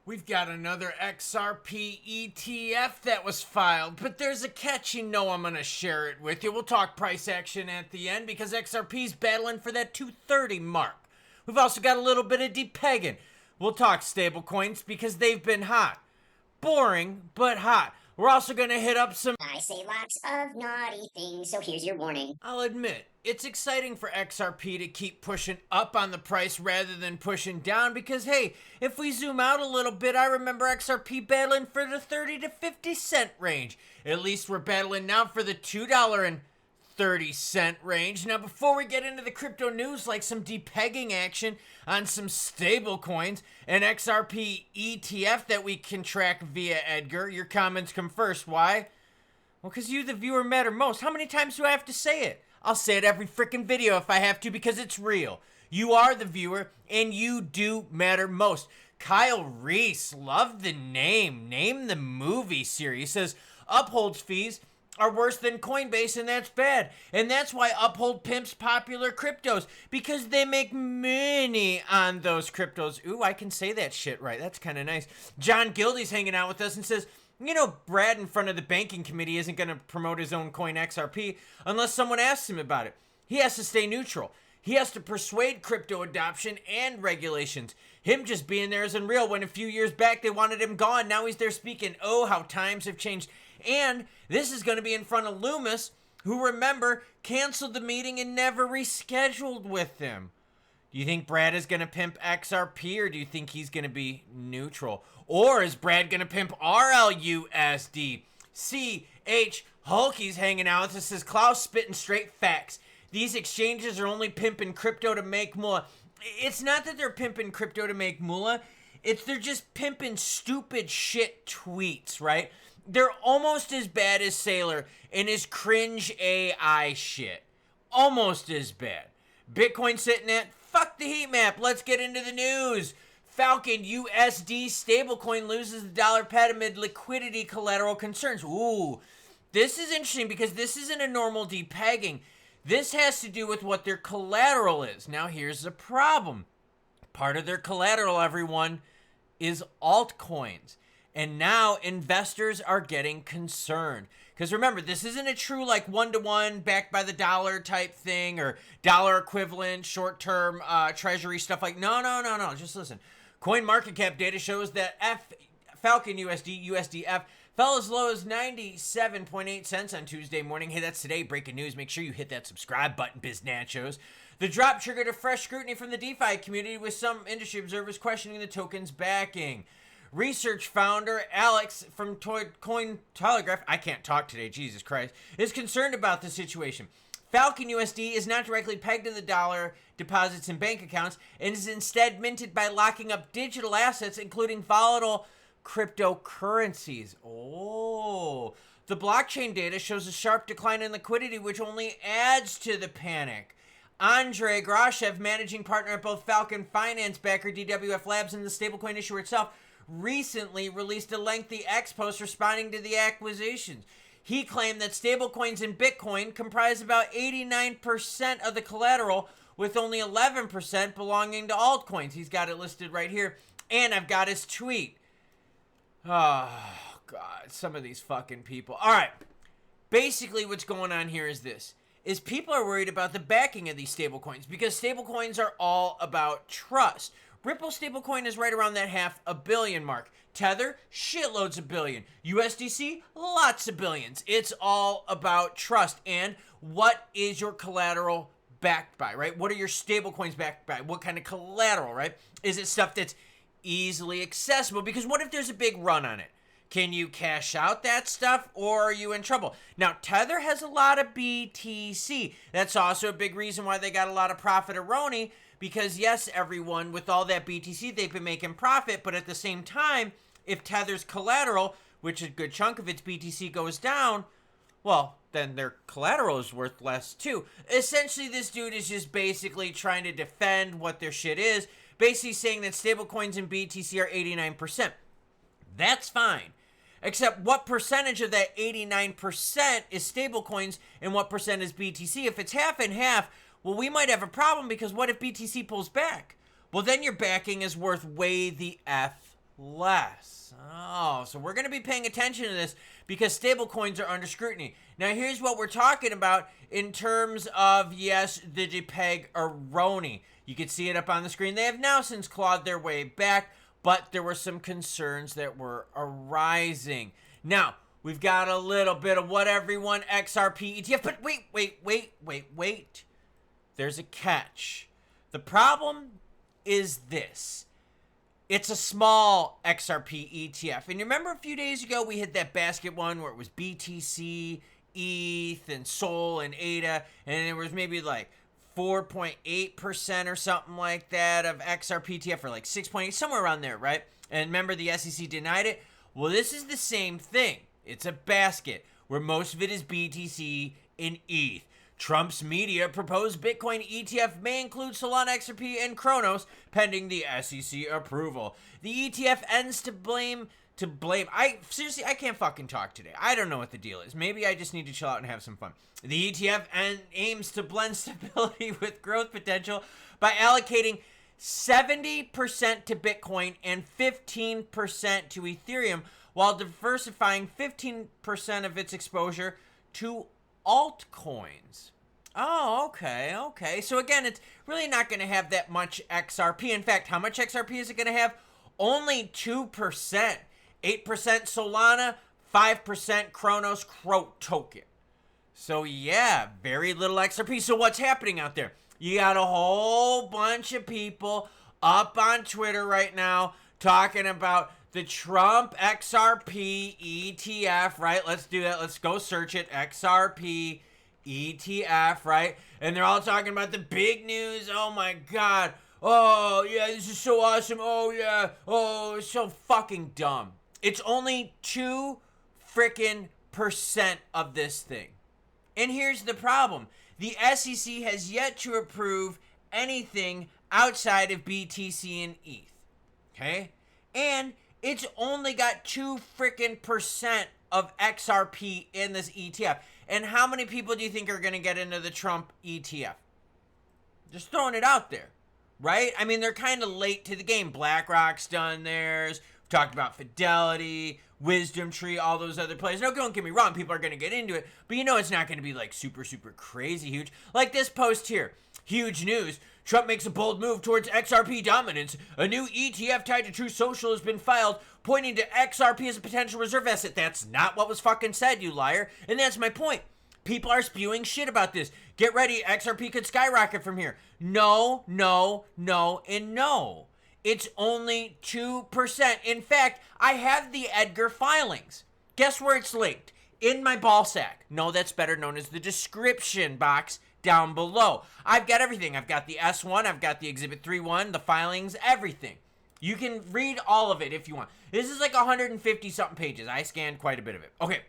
We've got another XRP ETF that was filed, but there's a catch. You know I'm going to share it with you. We'll talk price action at the end because XRP's battling for that 230 mark. We've also got a little bit of depegging. We'll talk stablecoins because they've been hot. Boring, but hot. We're also going to hit up some... I say lots of naughty things, so here's your warning. I'll admit, it's exciting for XRP to keep pushing up on the price rather than pushing down because, hey, if we zoom out a little bit, I remember XRP battling for the 30 to 50 cent range. At least we're battling now for the $2.30 range. Now, before we get into the crypto news, like some depegging action on some stable coins, an XRP ETF that we can track via Edgar, your comments come first. Why? Well, because you, the viewer, matter most. How many times do I have to say it? I'll say it every freaking video if I have to because it's real. You are the viewer, and you do matter most. Kyle Reese, love the name. Name the movie series. Says, Uphold's fees are worse than Coinbase, and that's bad. And that's why Uphold pimps popular cryptos, because they make money on those cryptos. Ooh, I can say that shit right. That's kind of nice. John Gildy's hanging out with us and says, you know, Brad in front of the banking committee isn't going to promote his own coin XRP unless someone asks him about it. He has to stay neutral. He has to persuade crypto adoption and regulations. Him just being there isn't real when a few years back they wanted him gone. Now he's there speaking. Oh, how times have changed. And this is going to be in front of Loomis, who, remember, canceled the meeting and never rescheduled with them. Do you think Brad is going to pimp XRP, or do you think he's going to be neutral? Or is Brad going to pimp RLUSD? CH Hulky's hanging out with us. Says Klaus spitting straight facts. These exchanges are only pimping crypto to make moolah. It's not that they're pimping crypto to make moolah. They're just pimping stupid shit tweets, right? They're almost as bad as Sailor and his cringe AI shit. Almost as bad. Bitcoin sitting at, fuck the heat map, let's get into the news. Falcon USD stablecoin loses the dollar pad amid liquidity collateral concerns. Ooh, this is interesting because this isn't a normal depegging. This has to do with what their collateral is. Now here's the problem. Part of their collateral, everyone, is altcoins. And now investors are getting concerned. Because remember, this isn't a true like one-to-one backed by the dollar type thing or dollar equivalent, short-term treasury stuff like, no. Just listen. Coin market cap data shows that Falcon USDF fell as low as 97.8 cents on Tuesday morning. Hey, that's today. Breaking news. Make sure you hit that subscribe button, biz nachos. The drop triggered a fresh scrutiny from the DeFi community with some industry observers questioning the token's backing. Research founder Alex from Cointelegraph, I can't talk today, Jesus Christ, is concerned about the situation. Falcon USD is not directly pegged to the dollar deposits in bank accounts and is instead minted by locking up digital assets, including volatile cryptocurrencies. Oh, the blockchain data shows a sharp decline in liquidity, which only adds to the panic. Andrei Grashev, managing partner at both Falcon Finance backer DWF Labs and the stablecoin issuer itself, recently released a lengthy X post responding to the acquisitions. He claimed that stablecoins and Bitcoin comprise about 89% of the collateral, with only 11% belonging to altcoins. He's got it listed right here, and I've got his tweet. Oh, God, some of these fucking people. All right, basically what's going on here is this. Is people are worried about the backing of these stablecoins because stablecoins are all about trust. Ripple stablecoin is right around that $500 million mark. Tether, shitloads of billion. USDC, lots of billions. It's all about trust. And what is your collateral backed by, right? What are your stablecoins backed by? What kind of collateral, right? Is it stuff that's easily accessible? Because what if there's a big run on it? Can you cash out that stuff, or are you in trouble? Now, Tether has a lot of BTC. That's also a big reason why they got a lot of profit-a-roni, because, yes, everyone, with all that BTC, they've been making profit, but at the same time, if Tether's collateral, which a good chunk of its BTC goes down, well, then their collateral is worth less, too. Essentially, this dude is just basically trying to defend what their shit is, basically saying that stablecoins and BTC are 89%. That's fine. Except what percentage of that 89% is stablecoins and what percent is BTC? If it's half and half, well, we might have a problem because what if BTC pulls back? Well, then your backing is worth way the F less. Oh, so we're going to be paying attention to this because stablecoins are under scrutiny. Now, here's what we're talking about in terms of, yes, the depeg-a-roni. You can see it up on the screen. They have now since clawed their way back, but there were some concerns that were arising. Now, we've got a little bit of what everyone XRP ETF, but wait. There's a catch. The problem is this. It's a small XRP ETF. And you remember a few days ago we had that basket one where it was BTC, ETH, and SOL, and ADA, and there was maybe like 4.8% or something like that of XRP ETF, or like 6.8, somewhere around there, right? And remember the SEC denied it? Well, this is the same thing. It's a basket where most of it is BTC and ETH. Trump's media proposed Bitcoin ETF may include Solana, XRP, and Kronos pending the SEC approval. The ETF ends to blame. I can't fucking talk today. I don't know what the deal is. Maybe I just need to chill out and have some fun. The ETF aims to blend stability with growth potential by allocating 70% to Bitcoin and 15% to Ethereum, while diversifying 15% of its exposure to altcoins. Oh, okay. So again, it's really not going to have that much XRP. In fact, how much XRP is it going to have? Only 2%. 8% Solana, 5% Kronos token. So yeah, very little XRP. So what's happening out there? You got a whole bunch of people up on Twitter right now talking about the Trump XRP ETF, right? Let's do that. Let's go search it. XRP ETF, right? And they're all talking about the big news. Oh my God. Oh yeah, this is so awesome. Oh yeah. Oh, it's so fucking dumb. It's only 2% of this thing. And here's the problem. The SEC has yet to approve anything outside of BTC and ETH. Okay? And it's only got 2% of XRP in this ETF. And how many people do you think are going to get into the Trump ETF? Just throwing it out there, right? I mean, they're kind of late to the game. BlackRock's done theirs. We've talked about Fidelity, Wisdom Tree, all those other players. No, don't get me wrong. People are going to get into it. But you know it's not going to be like super crazy huge. Like this post here. Huge news. Trump makes a bold move towards XRP dominance. A new ETF tied to True Social has been filed, pointing to XRP as a potential reserve asset. That's not what was fucking said, you liar. And that's my point. People are spewing shit about this. Get ready, XRP could skyrocket from here. No, and no. It's only 2%. In fact, I have the Edgar filings. Guess where it's linked? In my ball sack. No, that's better known as the description box down below. I've got everything. I've got the S1, I've got the Exhibit 3.1, the filings, everything. You can read all of it if you want. This is like 150 something pages. I scanned quite a bit of it. Okay,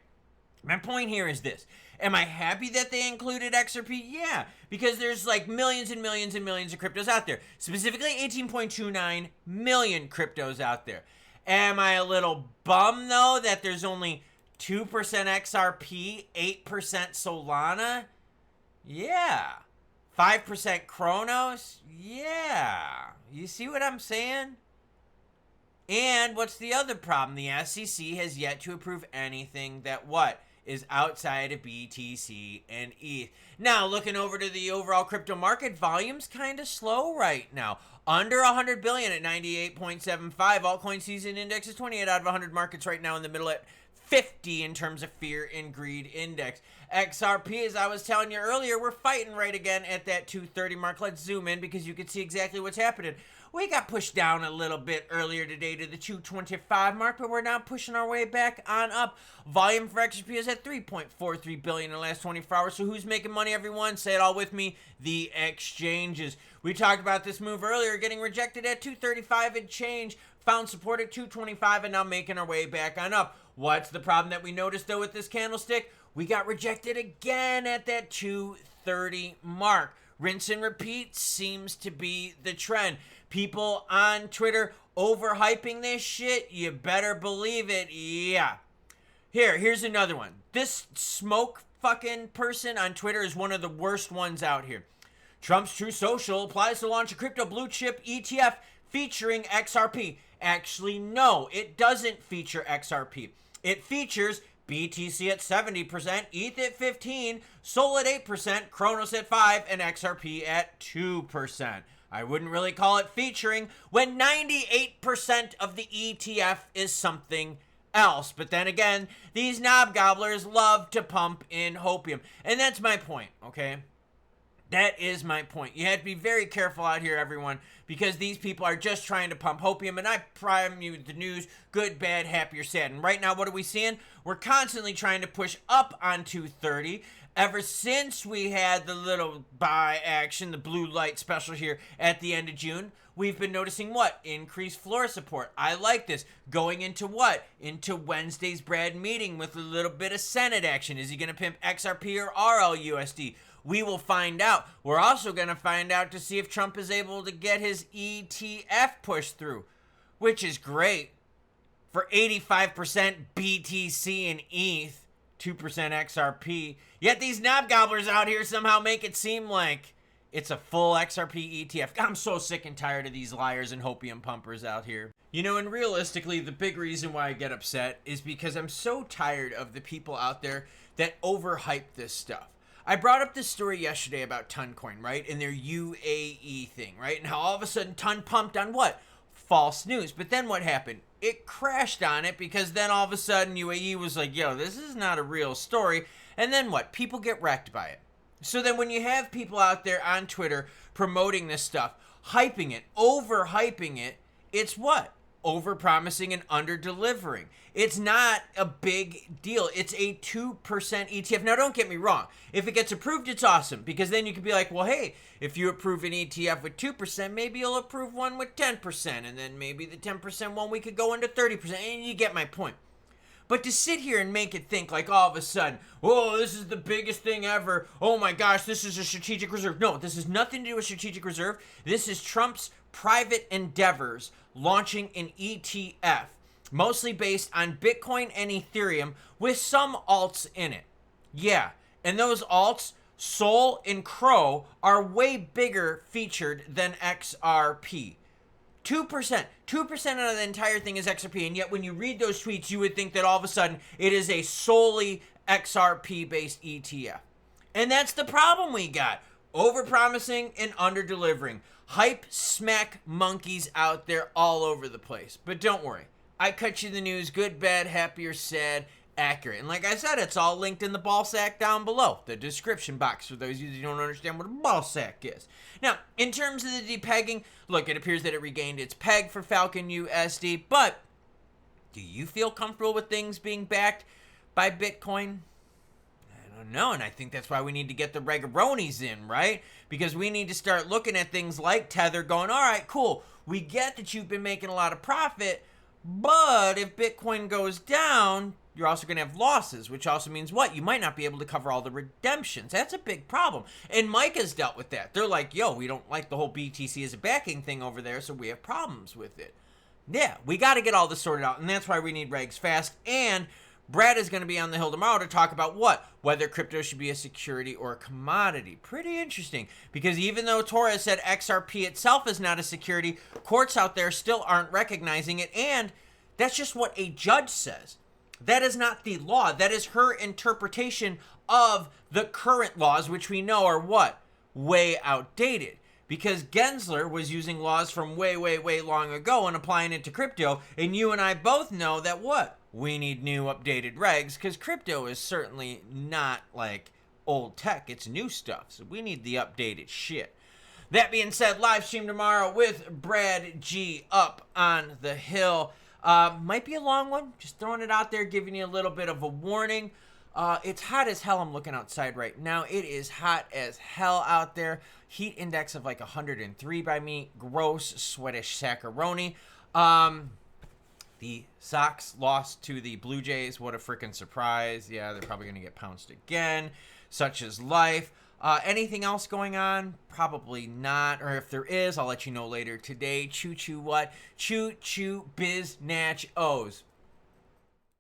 my point here is this. Am I happy that they included XRP? Yeah, because there's like millions and millions and millions of cryptos out there. Specifically 18.29 million cryptos out there. Am I a little bummed though that there's only 2% XRP, 8% Solana? Yeah. 5% Kronos? Yeah. You see what I'm saying? And what's the other problem? The SEC has yet to approve anything that what? Is outside of BTC and ETH. Now, looking over to the overall crypto market, volume's kind of slow right now. Under 100 billion at 98.75. Altcoin season index is 28 out of 100 markets right now in the middle at 50 in terms of fear and greed index. XRP, as I was telling you earlier, we're fighting right again at that 230 mark. Let's zoom in because you can see exactly what's happening. We got pushed down a little bit earlier today to the 225 mark, but we're now pushing our way back on up. Volume for XRP is at 3.43 billion in the last 24 hours. So who's making money, everyone? Say it all with me. The exchanges. We talked about this move earlier, getting rejected at 235 and change. Found support at 225 and now making our way back on up. What's the problem that we noticed, though, with this candlestick? We got rejected again at that 230 mark. Rinse and repeat seems to be the trend. People on Twitter overhyping this shit, you better believe it. Yeah. Here's another one. This smoke fucking person on Twitter is one of the worst ones out here. Trump's True Social applies to launch a crypto blue chip ETF featuring XRP. Actually, no, it doesn't feature XRP. It features BTC at 70%, ETH at 15%, Sol at 8%, Kronos at 5%, and XRP at 2%. I wouldn't really call it featuring when 98% of the ETF is something else. But then again, these knob gobblers love to pump in hopium. And that's my point, okay? That is my point. You have to be very careful out here, everyone, because these people are just trying to pump hopium, and I prime you with the news, good, bad, happy, or sad. And right now, what are we seeing? We're constantly trying to push up on 230. Ever since we had the little buy action, the blue light special here at the end of June, we've been noticing what? Increased floor support. I like this. Going into what? Into Wednesday's Brad meeting with a little bit of Senate action. Is he going to pimp XRP or RLUSD? We will find out. We're also going to find out to see if Trump is able to get his ETF pushed through, which is great for 85% BTC and ETH, 2% XRP. Yet these knob gobblers out here somehow make it seem like it's a full XRP ETF. I'm so sick and tired of these liars and hopium pumpers out here. You know, and realistically, the big reason why I get upset is because I'm so tired of the people out there that overhype this stuff. I brought up this story yesterday about Toncoin, right? And their UAE thing, right? And how all of a sudden Ton pumped on what? False news. But then what happened? It crashed on it because then all of a sudden UAE was like, yo, this is not a real story. And then what? People get wrecked by it. So then when you have people out there on Twitter promoting this stuff, hyping it, overhyping it, it's what? Over-promising and under-delivering. It's not a big deal. It's a 2% ETF. Now, don't get me wrong. If it gets approved, it's awesome, because then you could be like, well, hey, if you approve an ETF with 2%, maybe you'll approve one with 10%, and then maybe the 10% one we could go into 30%, and you get my point. But to sit here and make it think like all of a sudden, oh, this is the biggest thing ever. Oh my gosh, this is a strategic reserve. No, this has nothing to do with strategic reserve. This is Trump's private endeavors launching an ETF, mostly based on Bitcoin and Ethereum with some alts in it. Yeah, and those alts, Sol and Crow, are way bigger featured than XRP. 2%. 2% of the entire thing is XRP, and yet when you read those tweets, you would think that all of a sudden it is a solely XRP-based ETF. And that's the problem we got. Over-promising and under-delivering. Hype smack monkeys out there all over the place. But don't worry. I cut you the news, good, bad, happy, or sad, accurate. And like I said, it's all linked in the ball sack down below, the description box, for those of you that don't understand what a ball sack is. Now, in terms of the depegging, look, it appears that it regained its peg for Falcon USD, but do you feel comfortable with things being backed by Bitcoin? I don't know, and I think that's why we need to get the regaronis in, right? Because we need to start looking at things like Tether going, all right, cool, we get that you've been making a lot of profit, but if Bitcoin goes down, you're also going to have losses, which also means what? You might not be able to cover all the redemptions. That's a big problem. And Micah's dealt with that. They're like, yo, we don't like the whole BTC as a backing thing over there, so we have problems with it. Yeah, we got to get all this sorted out, and that's why we need regs fast. And Brad is going to be on the Hill tomorrow to talk about what? Whether crypto should be a security or a commodity. Pretty interesting, because even though Torres said XRP itself is not a security, courts out there still aren't recognizing it, and that's just what a judge says. That is not the law. That is her interpretation of the current laws, which we know are what? Way outdated. Because Gensler was using laws from way, way, way long ago and applying it to crypto, and you and I both know that what? We need new updated regs, because crypto is certainly not like old tech. It's new stuff, so we need the updated shit. That being said, live stream tomorrow with Brad G up on the Hill. Might be a long one, just throwing it out there, giving you a little bit of a warning. It's hot as hell. I'm looking outside right now. It is hot as hell out there. Heat index of like 103 by me. Gross, sweatish saccaroni. The Sox lost to the Blue Jays. What a freaking surprise. Yeah, they're probably going to get pounced again. Such is life. Anything else going on? Probably not. Or if there is, I'll let you know later today. Choo-choo what? Choo-choo biz natch O's.